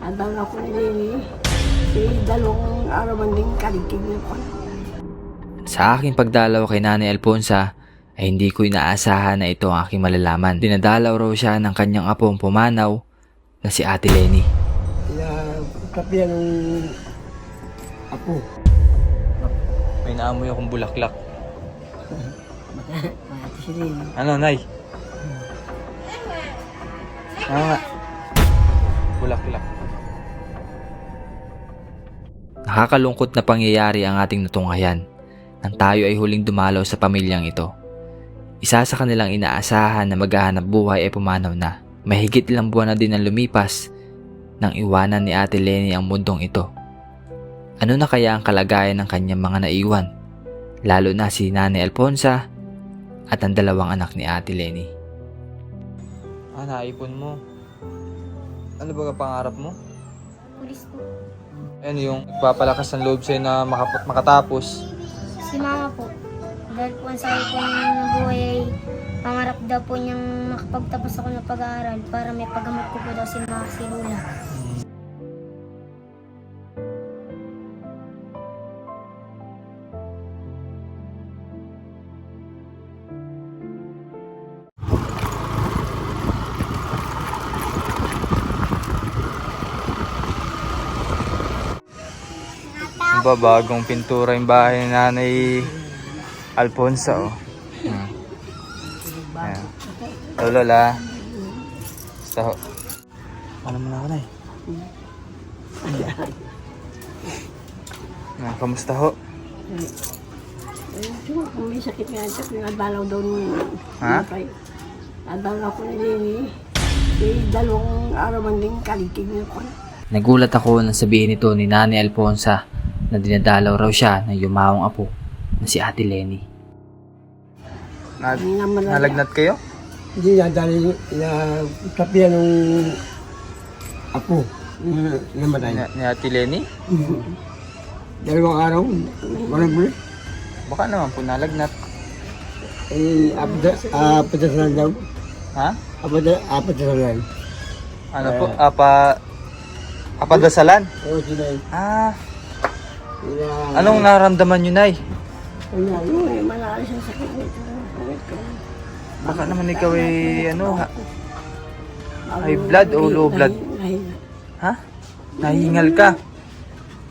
Adang ako ni dalawang araw man din kaligtig na po. Sa aking pagdalaw kay Nanay Alfonsa ay hindi ko inaasahan na ito ang aking malalaman. Dinadalaw raw siya ng kanyang apong pumanaw na si Ate Lenny. Kapiyan ng apo. May naamoy akong bulaklak. Ate si Lenny. Ano, Nay? Ano nga? Bulaklak. Nakakalungkot na pangyayari ang ating natunghayan nang tayo ay huling dumalaw sa pamilyang ito. Isa sa kanilang inaasahan na maghahanap buhay ay pumanaw na. Mahigit ilang buwan na din ang lumipas nang iwanan ni Ate Lenny ang mundong ito. Ano na kaya ang kalagayan ng kanyang mga naiwan? Lalo na si Nanay Alfonsa at ang dalawang anak ni Ate Lenny. Naipon mo. Ano ba ang pangarap mo? Pulis po. Ano yung nagpapalakas ng loob sa'yo na makatapos? Si mama po. Dahil po ang sabi po ng buhay ay pangarap daw po niyang makapagtapos ako ng pag-aaral para may paggamot ko po daw si mga si Lula. Ba, bagong pintura yung bahay ni Nanay Alfonsa, oh. Ayan. Lola. Basta ho. Ano mo na ako, Nay? Kamusta ho? Kung may sakit nga siya, pinadalaw daw nung Ha? Adang ako ni dalawang araw man din kaligtig na po. Nagulat ako nang sabihin ito ni Nanay Alfonsa na dinadalaw raw siya ng yumawang apo na si Ate Lenny. Nalagnat kayo? Hindi na dahil kapiyan ng apo namatay. Ni Ate Lenny? Dalawang araw, walang buli. Baka naman po nalagnat. Apat na salan daw. Ha? Apat na salan. Ano po? Apadasalan? Oo, sila yun. Anong naramdaman nyo, Nay? Yung malakas ang sakit nito. Baka naman ikaw ay high blood o low blood? Ha? Nahingal ka?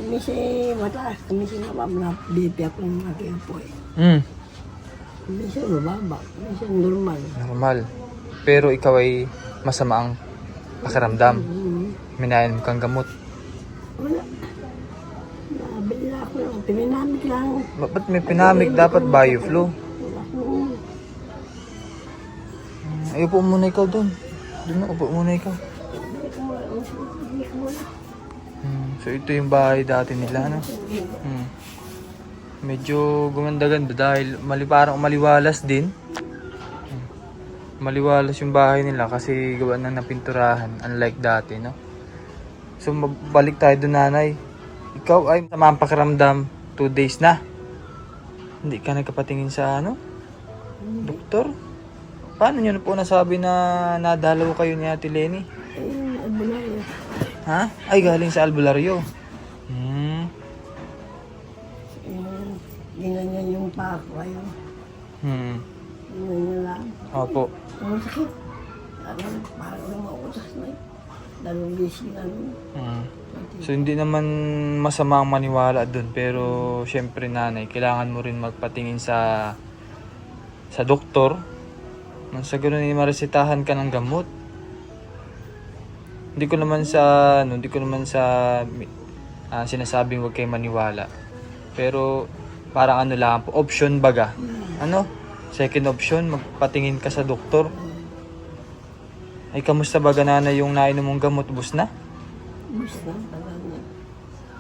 Kumisi mataas, kumisi mababa. BP ako ng aking apo eh. Kumisi mababa, kumisi normal. Normal. Pero ikaw ay masama ang pakiramdam. Minayan mo kang gamot. Wala. Nabili na ako lang. Pinamig lang. Ba't may pinamig? Dapat bioflow. Ay, upo muna ikaw doon. Doon na, upo muna ikaw. So ito yung bahay dati nila, ano? Medyo gumanda-ganda dahil parang maliwalas din. Maliwalas yung bahay nila kasi gawa na napinturahan, unlike dati, no? So balik tayo doon, Nanay. Ikaw ay sama ang pakiramdam 2 days na. Hindi ka nagkapatingin sa doktor? Paano nyo na po nasabi na nadalaw kayo ni Ate Lenny? Albularyo. Ha? Ay, galing sa albularyo. Ginanyan yung pa ako ayun. Ginanyan lang. Opo. Ang sakit. Parang mautas na eh. Dalawang beses ginanyan. So hindi naman masama ang maniwala doon, pero syempre, Nanay, kailangan mo rin magpatingin sa doktor. Nang sa ganoon ay maresetahan ka ng gamot. Hindi ko naman sa sinasabing huwag kayo maniwala. Pero parang lang po, option baga. Second option, magpatingin ka sa doktor. Ay, kamusta baga, Nanay, yung nainom mong gamot? Ubus na? Basta, tagal na.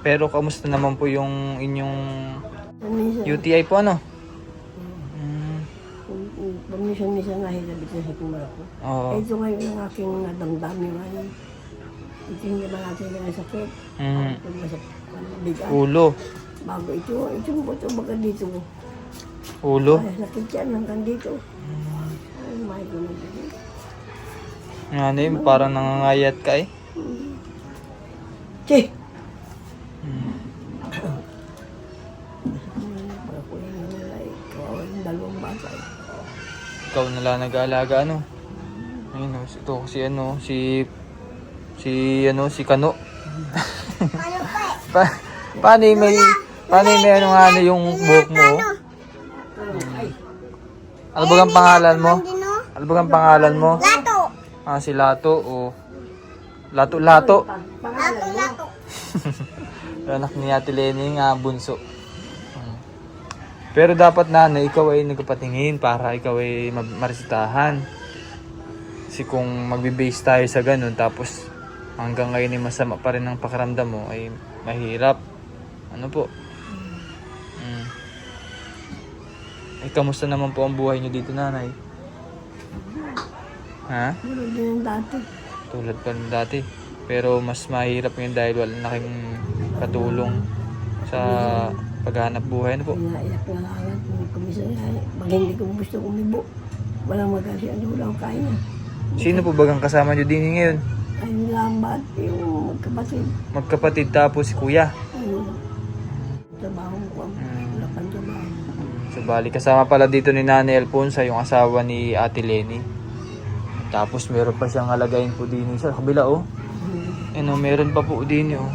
Pero kamusta naman po yung inyong Minsan, UTI po, ano? minsan nahilabit na sa tumara ko. Oo. Ito ngayon ang aking nadamdamin ngayon. Ito yung naman natin na sakit. Ito masakit. Bigat. Ulo. Bago ito yung buto baga dito. Ulo. Ay, sakit yan hanggang dito. Ay, my God. Nanay, parang nangangayat ka eh. Che! Hmm. Para ko yung nalay. Kawawa yung dalawang bata. Ikaw na lang nag-aalaga, ano? Ayun, oh, ito si ano, si Kano. Paano yung may ano yung buhok mo? Oh? Ano ba ang pangalan mo? Ano ba ang pangalan mo? Lato! Ah, si Lato o Lato. Lato! Anak ni Ate Lenny nga bunso. Pero dapat nanay, ikaw ay nagpapatingin para ikaw ay maresetahan. Kasi kung magbe-base tayo sa ganun, tapos hanggang ngayon ay masama pa rin ang pakiramdam mo, ay mahirap. Ano po? Eh, kamusta naman po ang buhay niyo dito, nanay? Ha? Tulad din yung dati. Tulad pa rin dati. Pero mas mahirap ngayon dahil wala na kayong katulong sa paghahanap buhay. Ano po? Pinaiyak na lang agad. Kumisan na. Pag hindi ko gusto kumibo. Walang magkasiyan. Wala akong kaya. Sino po bagang kasama niyo din ngayon? Ay lambat yung magkapatid. Magkapatid tapos si kuya. Trabaho ko. Wala pang trabaho. So bali, kasama pala dito ni Nanay Alfonsa yung asawa ni Ate Lenny. Tapos meron pa siyang alagayin po din sa kabila, oh. Ano, meron pa po din, oh.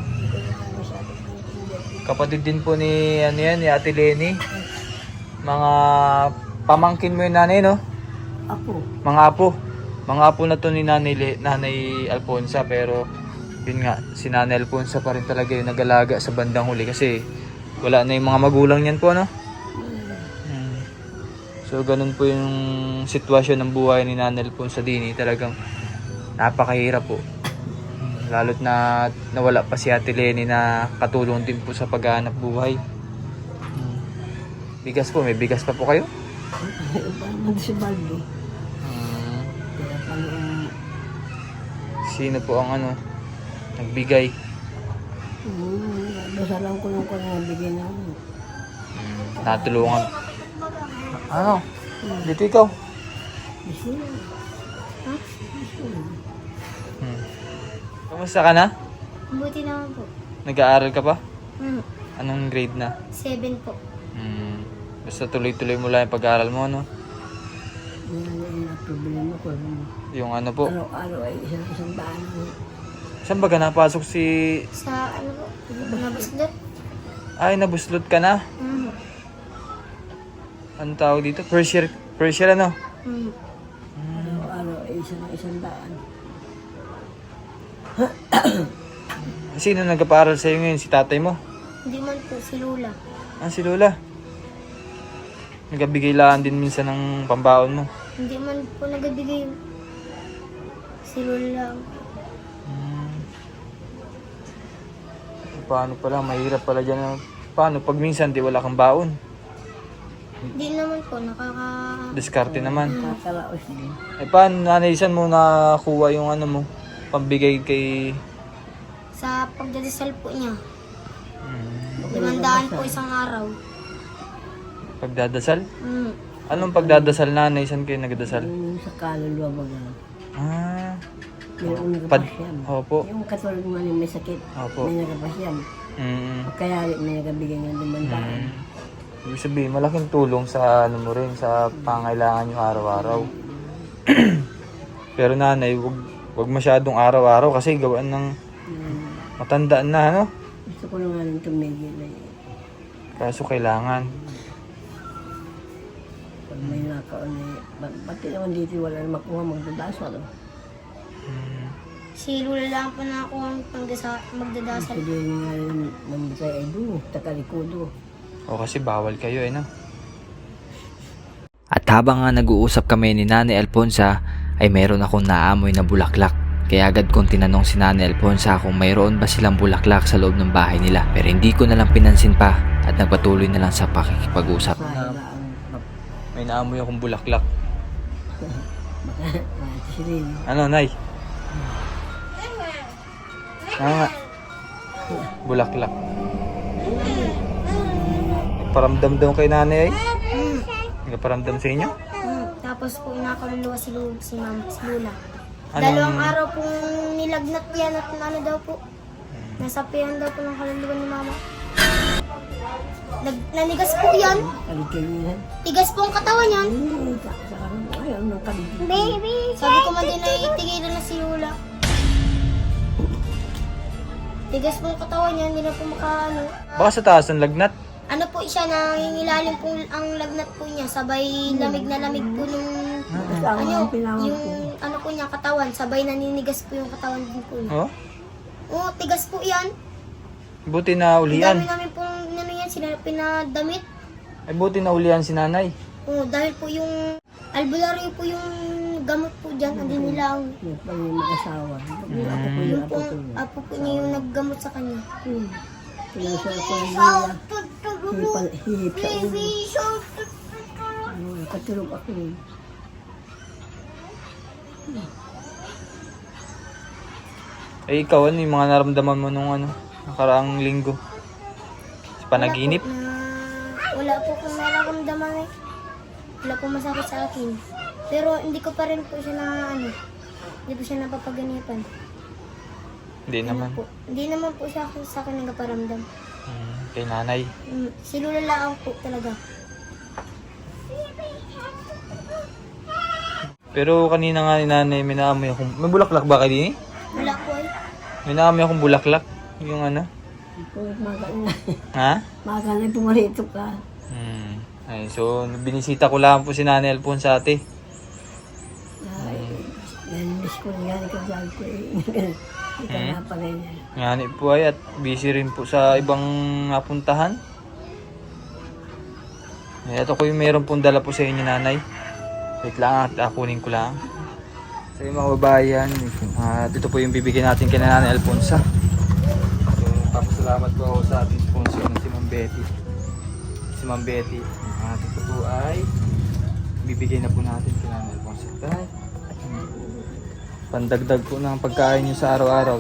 Kapatid din po ni, ano yan, ni Ate Lenny. Mga pamangkin mo yung nanay, no? Ako. Mga apo. Mga apo na to ni Nanay Alfonsa, pero yun nga, si Nanay Alfonsa pa rin talaga yung nag-alaga sa bandang huli kasi wala na yung mga magulang niyan po, no? So ganun po yung sitwasyon ng buhay ni Nanay Alfonsa Dini. Talagang napakahirap po. Lalo't na nawala pa si Ate Lenny na katulong din po sa paghahanap buhay. Bigas po, may bigas pa po kayo? Parang si Baldo. Kaya parang Sino po ang ano nagbigay? dasalan ko yung kanya bigyan na ako. Natulungan. Ano? Dito ikaw. Gusto niya. Kamusta ka na? Buti naman po. Nag-aaral ka pa? Hmm. Anong grade na? 7 po. Basta tuloy-tuloy mo lang yung pag-aaral mo, no? Yan ang problema ko. Yung ano po. Araw-araw ay isang daan. Saan ba ka napasok si... Sa ano po? Nabuslot. Ay, nabuslot ka na? Hmm. Anong tawag dito? First year ano? Hmm. Araw-araw ay isang daan. Sino nagpapaaral sa'yo ngayon? Si tatay mo? Hindi man po, si Lula. Ah, si Lola. Nagabigay lang din minsan ng pambaon mo. Hindi man po nagbibigay. Si Lula lang. Paano pala? Mahirap pala dyan. Paano? Pag minsan di wala kang baon. Hindi naman po, Diskarte naman. Nakakaraos din. Eh paano nanaysan mo nakuha yung ano mo? Pambigay kay... Sa pagdadasal po niya. 500 po isang araw. Pagdadasal? Hmm. Anong pagdadasal nanay? Saan kayo nagdasal? Yung sa kaluluwa baga. Ah. Mayroong Pad... nagpasyam. Opo. Yung katulad mo may sakit. Opo. May nagpasyam. Mm. Kaya may nagbigay ng 500. Ibig sabihin, malaking tulong sa ano mo rin, sa pangailangan nyo araw-araw. Pero nanay, wag masyadong araw-araw kasi gawaan ng matandaan na, ano? Gusto ko lang nga nang tumigil eh. Kaso kailangan. Pag may nakaon eh. Pati naman dito wala na makuha magdadasal. Si Lula lang po na ako ang magdadasal. Kasi din nga rin mamatay ay doon. Takalikudo. O kasi bawal kayo, eh, no? At habang nga nag-uusap kami ni Nanay Alfonsa ay mayroon akong naamoy na bulaklak. Kaya agad kong tinanong si Nanay Alfonsa kung mayroon ba silang bulaklak sa loob ng bahay nila. Pero hindi ko na lang pinansin pa at nagpatuloy na lang sa pakikipag-usap. May naamoy akong bulaklak. Si Rin. Ano, Nay? Ano nga? Bulaklak. Nagparamdam daw kay nanay, ay? Nagparamdam sa inyo? Tapos po nakaluluwa si Lula. Anong- Dalawang araw pong nilagnat yan at ano daw po. Nasapihan daw po ng kaluluwa ni mama. Nanigas po yan. Kaligay yan. Tigas po ang katawan yan. Sa karoon, ayaw ng kaligay. Baby! Sabi ko man din ay tigilan na si Lula. Tigas po ang katawan niya, hindi na po makaano. Baka sa taas ng lagnat. Ano po siya, nangingilalim po ang lagnat po niya. Sabay lamig na lamig po nung Basta ako ano, ang pinawag yung ko. ano po niya, katawan. Sabay naninigas po yung katawan din po niya. Oh? Oo, tigas po yan. Buti na Ang ulian. dami namin pong ano yan, sila pinadamit. Ay buti na ulian si nanay. Oo, dahil po yung albularyo po yung gamot po dyan. Hindi nila ang Yung pag yung mag-asawa. Yung apo ko yung yung apo pong ko yun. apo po niya yung naggamot sa kanya. Pinasya ko yung nila. Hihip sa ulo. Katulog ako yun. Eh ikaw ano yung mga naramdaman mo nung ano, nakaraang linggo? Sa panaginip? Wala po kung nararamdaman eh. Wala po masakit sa akin. Pero hindi ko pa rin po siya na ano. Hindi po siya napapaganipan. Hindi naman. Po. Hindi naman po siya sa akin nagpaparamdam. Kay nanay. Si Lula lang po talaga. Pero kanina nga ni nanay, may naamoy akong... May bulaklak ba kayo din? Wala po eh. May naamoy akong bulaklak. Yung ano? Kung maga na. Ha? Maga na pumarito ka. Ay, so, binisita ko lang po si Nanay Alfonso ate. Miss ko nga ni kasal ko eh. Ika na pa rin yan. Ngani po ay at busy rin po sa ibang napuntahan. Eh, ito ko yung meron pong dala po sa inyo nanay. Wait lang at kunin ko lang. So yung mga babayan, dito po yung bibigyan natin kay Nanay Alfonso. So papasalamat po ako sa ating sponsor na si Ma'am Betty. Si Ma'am Betty. Ito po ay bibigyan na po natin kay Nanay Alfonso. Pandagdag po ng pagkain nyo sa araw-araw.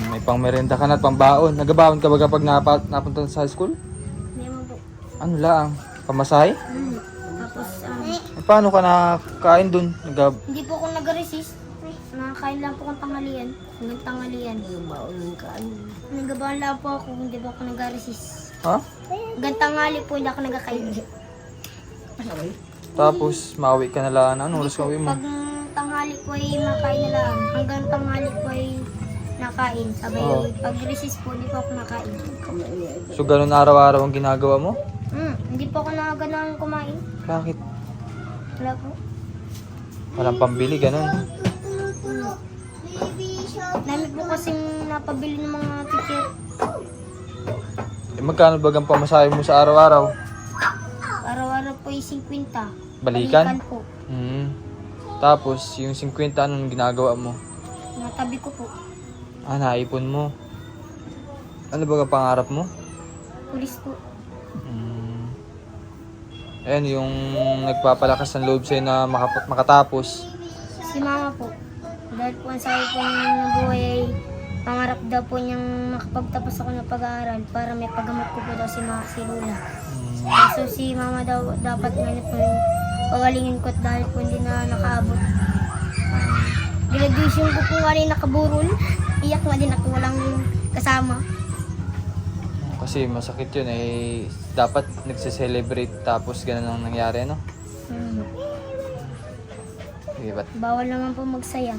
May pang merenda ka na at pambaon. Nagabaon ka ba kapag napunta sa school? Hindi mo po. Ano lang? Pamasahe? Tapos, Paano ka nakakain dun? hindi po ako nag-resist. Nakakain lang po kung tanghalian. Hanggang tanghalian. Yung baon ng kaan. Nagabahan lang po ako, hindi po ako nag-resist. Ha? Hanggang tanghali po, hindi ako nagkakain. Tapos, mauwi ka na lang. Ano oras ka uwi mo? Pag tanghali po ay makain na lang. Hanggang tanghali po ay nakain. Sabay, Oo. pag resist po, hindi po ako nakain. So, ganun araw-araw ang ginagawa mo? Hindi po ako nakaganang kumain. Bakit? Wala po. Walang pambili, ganun. Dami po kasing napabili ng mga teacher. Eh, magkano ba ang pamasahe mo sa araw-araw? Araw-araw po ay 50. Balikan? po. Tapos, yung 50, anong ginagawa mo? Natabi ko po. Naipon mo. Ano ba ang pangarap mo? Pulis po. Ayan, yung nagpapalakas ng loob sa'yo na makatapos. Si mama po. Dahil po ang sabi po ng buhay ay pangarap daw po niyang makapagtapos ako ng pag-aaral para may paggamot ko po daw si Lula. So si mama daw dapat ngayon po yung pagalingin ko dahil po hindi na nakaabot. Graduation ko po nga rin nakaburol. Iyak nga din ako walang kasama. Kasi masakit yun eh. Dapat nagse-celebrate tapos ganun ang nangyari, no? Ba't Bawal naman po magsaya.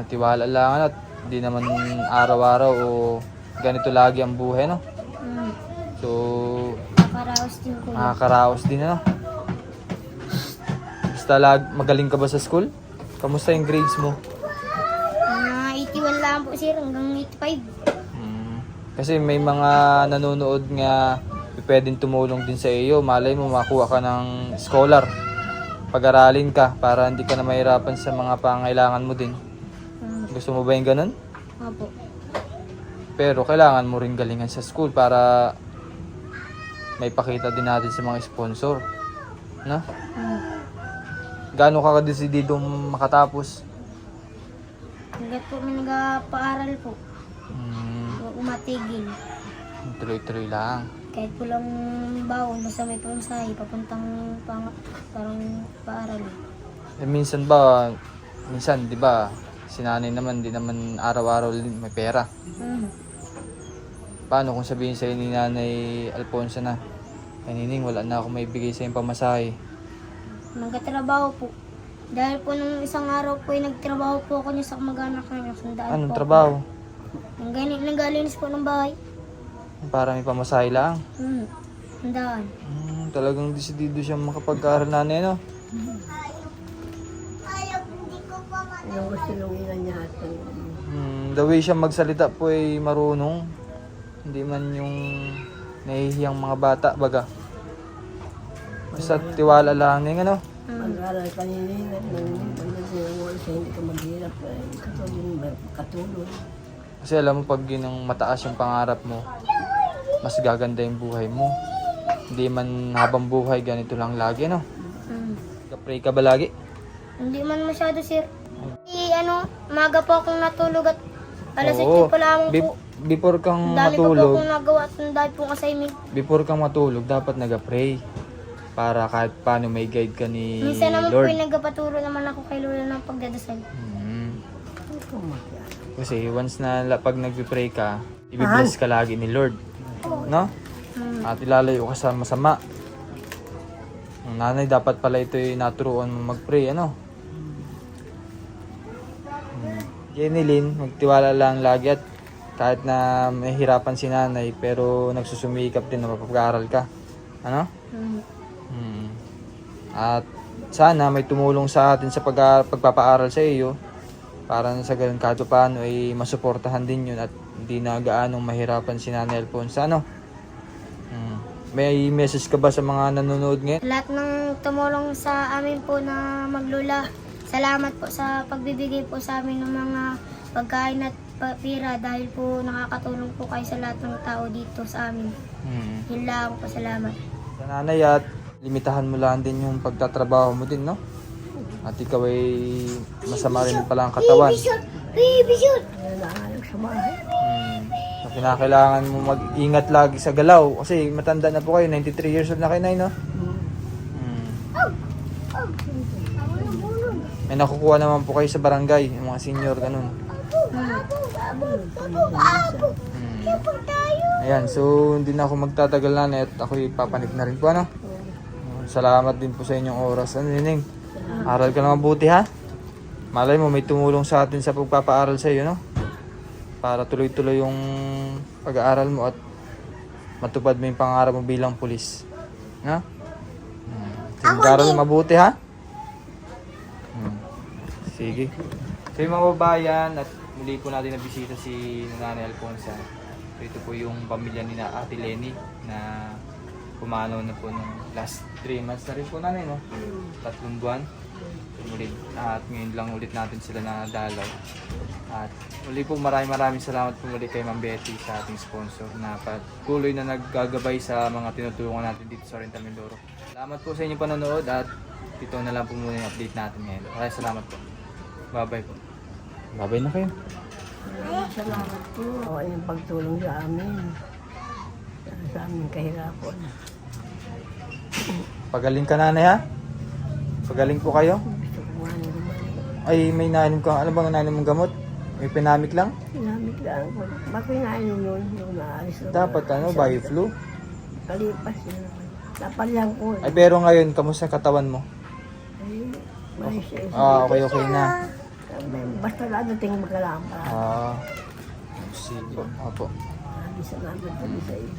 tiwala lang at di naman araw-araw o ganito lagi ang buhay, no? So, Nakaraos din ko. makakaraos din, no? Basta magaling ka ba sa school? Kamusta yung grades mo? Mga 81 lang po sir hanggang 85. Kasi may mga nanonood nga pwedeng tumulong din sa iyo. Malay mo makuha ka ng scholar. Pag-aralin ka para hindi ka na mahirapan sa mga pangailangan mo din. Gusto mo ba yung ganun? Opo. Pero kailangan mo rin galingan sa school para may pakita din natin sa mga sponsor. No? Gaano ka ka-decidido makatapos? Hanggat po may nagpa-aral po. Huwag umatigil. Tuloy-tuloy lang. Kahit po lang baon, basta may pamasahe, papuntang parang paaral. Minsan, di ba, Si nanay naman, di naman araw-araw may pera. Paano kung sabihin sa'yo ni Nanay Alfonsa na, ay Nining, wala na ako may bigay sa'yo pamasahe. Nagkatrabaho po. Dahil po nung isang araw po ay nagtrabaho po ako niya sa kamag-anak na sandaan Anong po. trabaho? Nagalinis po ng bahay. Para may pamasahe lang. Sandaan. Talagang desidido siyang makapag-aaral nanay, no? Yung gusto nung ina niya at The way siya magsalita po ay marunong. Hindi man yung nahihiyang mga bata, baga. Basta tiwala lang yung ano. mag-aral kanina at nang pagdasinawal siya hindi ka maghirap. Katulong. Kasi alam mo, pag yun ang mataas yung pangarap mo, mas gaganda yung buhay mo. Hindi man habang buhay, ganito lang lagi, no? Pray ka ba lagi? Hindi man masyado, sir. Maga po akong natulog at alas 8 Oo. pa lamang po. Before kang Ang dami pa po matulog, akong nagawa at ang dami pong assignment. before kang matulog, dapat nag-pray. Para kahit paano may guide ka ni Minsan naman po Lord. yung nagpaturo naman ako kay Lola ng pagdadasal. Kasi once na pag nag-pray ka, i-bless ka lagi ni Lord. No? At ilalayo ka sa masama. Ang nanay, dapat pala ito yung naturuan mo mag-pray, ano? Jenny Lynn, magtiwala lang lagi at kahit na may hirapan si nanay, pero nagsusumikap din na mapag-aaral ka. Ano? At sana may tumulong sa atin sa pagpapaaral sa iyo para sa ganun kahit paano ay masuportahan din yun at hindi na gaanong mahirapan si Nanay Alfonsa, ano? May message ka ba sa mga nanonood ngayon? Lahat ng tumulong sa amin po na maglula, salamat po sa pagbibigay po sa amin ng mga pagkain at pira dahil po nakakatulong po kayo sa lahat ng tao dito sa amin. Yun lang po, salamat. Sa nanay at limitahan mo lang din yung pagtatrabaho mo din, no? At ikaw ay masama rin pala ang katawan. Nangangalang sa bahay. So, kinakailangan mo mag-ingat lagi sa galaw kasi matanda na po kayo, 93 years old na kayo, Nay, no? May nakukuha naman po kayo sa barangay, yung mga senior, ganun. Ayan, so hindi na ako magtatagal na at ako ipapanik na rin po, ano? Salamat din po sa inyong oras. Ano, Nining? Aral ka na mabuti, ha? Malay mo, may tumulong sa atin sa pagpapaaral sa iyo, no? Para tuloy-tuloy yung pag-aaral mo at matupad mo yung pangarap mo bilang pulis. No? Sige, mag-aaral mo mabuti, ha? Sige. So yung mga babayan at muli po natin nabisita si Nanay Alfonsa. So ito po yung pamilya ni na Ate Lenny na pumanaw na po nung last 3 months na rin po nanay, no? 3 buwan. Muli, at ngayon lang ulit natin sila na dalaw. At muli po maraming salamat po muli kay Ma'am Betty sa ating sponsor na patuloy na naggagabay sa mga tinutulungan natin dito sa Oriental Mindoro. Salamat po sa inyong panonood at ito na lang po muna yung update natin ngayon. Maraming salamat po. Bye-bye po. Bye-bye na kayo. Salamat po. O yung pagtulong sa amin. Sa aming kahirapan. Pagaling ka nanay, ha? Pagaling po kayo? Gusto ko nga naman. Ay, may nainom ka. Ano bang nainom mong gamot? May pinamik lang? Pinamit lang po. Bakit nainom yun? Yung naalis na. Dapat ano, bio-flu? Kalipas yun. Dapat lang po. Ay, pero ngayon, kamusta ang katawan mo? Ay, maayos siya. Okay na. Basta dadating magkalampa. Sige. Opo. Salamat po sa iyo.